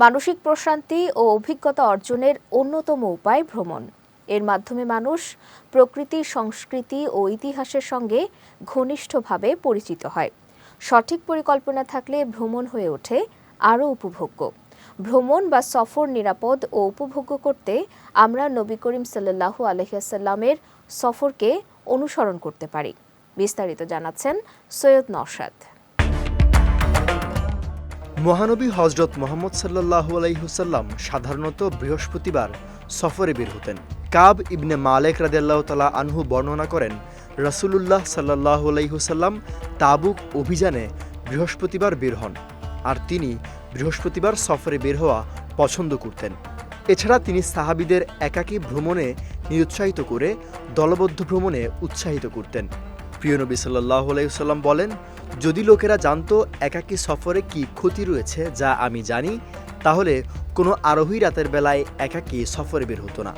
মানসিক প্রশান্তি ও অভিজ্ঞতা অর্জনের অন্যতম উপায় ভ্রমণ। এর মাধ্যমে মানুষ প্রকৃতি, সংস্কৃতি ও ইতিহাসের সঙ্গে ঘনিষ্ঠভাবে পরিচিত হয়। সঠিক পরিকল্পনা থাকলে ভ্রমণ হয়ে ওঠে আরও উপভোগ্য। ভ্রমণ বা সফর নিরাপদ ও উপভোগ্য করতে আমরা নবী করিম সাল্লাল্লাহু আলাইহি ওয়াসাল্লামের সফরকে অনুসরণ করতে পারি। বিস্তারিত জানাচ্ছেন সৈয়দ নওশাদ। মহানবী হজরত মুহাম্মদ সাল্লাল্লাহু আলাইহি ওয়াসাল্লাম সাধারণত বৃহস্পতিবার সফরে বের হতেন। কাব ইবনে মালিক রাদিয়াল্লাহু তাআলা আনহু বর্ণনা করেন, রাসূলুল্লাহ সাল্লাল্লাহু আলাইহি ওয়াসাল্লাম তাবুক অভিযানে বৃহস্পতিবার বের হন, আর তিনি বৃহস্পতিবার সফরে বের হওয়া পছন্দ করতেন। এছাড়া তিনি সাহাবীদের একাকী ভ্রমণে নিরুৎসাহিত করে দলবদ্ধ ভ্রমণে উৎসাহিত করতেন। প্রিয় নবী সাল্লাল্লাহু আলাইহি ওয়াসাল্লাম বলেন, যদি লোকেরা জানতো একাকী সফরে কি ক্ষতি রয়েছে যা আমি জানি, তাহলে কোনো আরোহী রাতের বেলায় একাকী সফরে বের হতো না।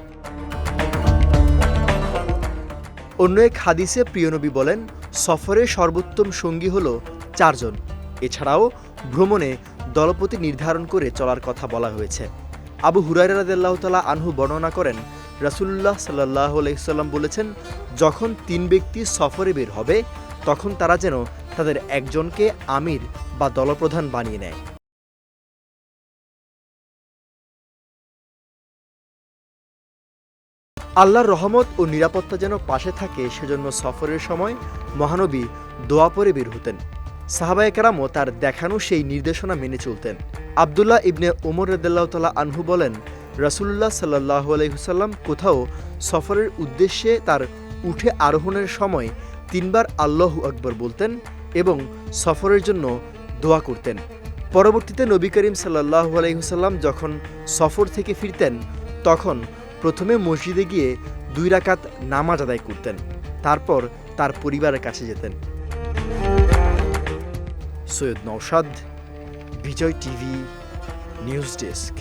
অন্য এক হাদিসে প্রিয় নবী বলেন, সফরে সর্বোত্তম সঙ্গী হলো 4 জন। এছাড়াও ভ্রমণে দলপতি নির্ধারণ করে চলার কথা বলা হয়েছে। আবু হুরায়রা রাদিয়াল্লাহু তাআলা আনহু বর্ণনা করেন, রাসূলুল্লাহ সাল্লাল্লাহু আলাইহি ওয়াসাল্লাম বলেছেন, যখন 3 ব্যক্তি সফরে বের হবে তখন তারা যেন তাদের একজনকে আমির বা দলপ্রধান বানিয়ে নেয়। আল্লাহর রহমত ও নিরাপত্তা যেন পাশে থাকে সেজন্য সফরের সময় মহানবী দোয়া পড়ে বের হতেন। সাহাবায়ে কেরামও তার দেখানো সেই নির্দেশনা মেনে চলতেন। আব্দুল্লাহ ইবনে উমর রাদিয়াল্লাহু তাআলা আনহু বলেন, রাসূলুল্লাহ সাল্লাল্লাহু আলাইহি ওয়াসাল্লাম কোথাও সফরের উদ্দেশ্যে তার উঠে আরোহণের সময় 3 বার আল্লাহু আকবার বলতেন এবং সফরের জন্য দোয়া করতেন। পরবর্তীতে নবী করিম সাল্লাল্লাহু আলাইহি ওয়াসাল্লাম যখন সফর থেকে ফিরতেন তখন প্রথমে মসজিদে গিয়ে 2 রাকাত নামাজ আদায় করতেন, তারপর তার পরিবারের কাছে যেতেন। সৈয়দ নওশাদ, বিজয় টিভি, নিউজ ডেস্ক।